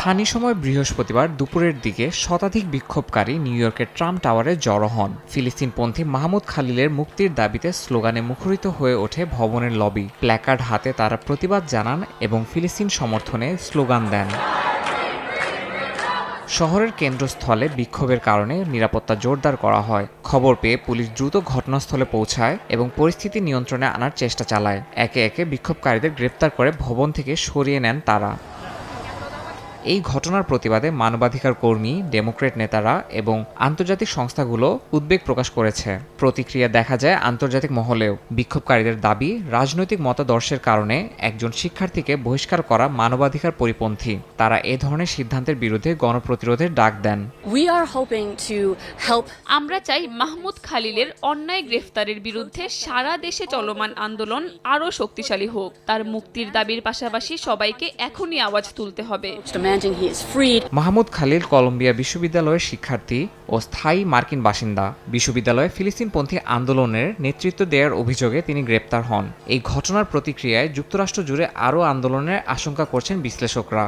স্থানীয় সময় বৃহস্পতিবার দুপুরের দিকে শতাধিক বিক্ষোভকারী নিউ ইয়র্কের ট্রাম্প টাওয়ারে জড়ো হন। ফিলিস্তিনপন্থী মাহমুদ খালিলের মুক্তির দাবিতে স্লোগানে মুখরিত হয়ে ওঠে ভবনের লবি। প্ল্যাকার্ড হাতে তারা প্রতিবাদ জানান এবং ফিলিস্তিন সমর্থনে স্লোগান দেন। শহরের কেন্দ্রস্থলে বিক্ষোভের কারণে নিরাপত্তা জোরদার করা হয়। খবর পেয়ে পুলিশ দ্রুত ঘটনাস্থলে পৌঁছায় এবং পরিস্থিতি নিয়ন্ত্রণে আনার চেষ্টা চালায়। একে একে বিক্ষোভকারীদের গ্রেপ্তার করে ভবন থেকে সরিয়ে নেন তারা। এই ঘটনার প্রতিবাদে মানবাধিকার কর্মী, ডেমোক্র্যাট নেতারা এবং আন্তর্জাতিক সংস্থাগুলো উদ্বেগ প্রকাশ করেছে। প্রতিক্রিয়া দেখা যায় আন্তর্জাতিক মহলেও। বিক্ষোভকারীদের দাবি, রাজনৈতিক মতাদর্শের কারণে একজন শিক্ষার্থীকে বহিষ্কার করা মানবাধিকার পরিপন্থী। তারা এ ধরনের সিদ্ধান্তের বিরুদ্ধে গণপ্রতিরোধের ডাক দেন। আমরা চাই মাহমুদ খালিলের অন্যায় গ্রেফতারের বিরুদ্ধে সারা দেশে চলমান আন্দোলন আরও শক্তিশালী হোক। তার মুক্তির দাবির পাশাপাশি সবাইকে এখনই আওয়াজ তুলতে হবে। মাহমুদ খালিল কলম্বিয়া বিশ্ববিদ্যালয়ের শিক্ষার্থী ও স্থায়ী মার্কিন বাসিন্দা। বিশ্ববিদ্যালয়ে ফিলিস্তিনপন্থী আন্দোলনের নেতৃত্ব দেওয়ার অভিযোগে তিনি গ্রেপ্তার হন। এই ঘটনার প্রতিক্রিয়ায় যুক্তরাষ্ট্র জুড়ে আরও আন্দোলনের আশঙ্কা করছেন বিশ্লেষকরা।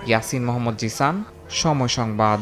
ইয়াসিন মোহাম্মদ জিসান, সময় সংবাদ।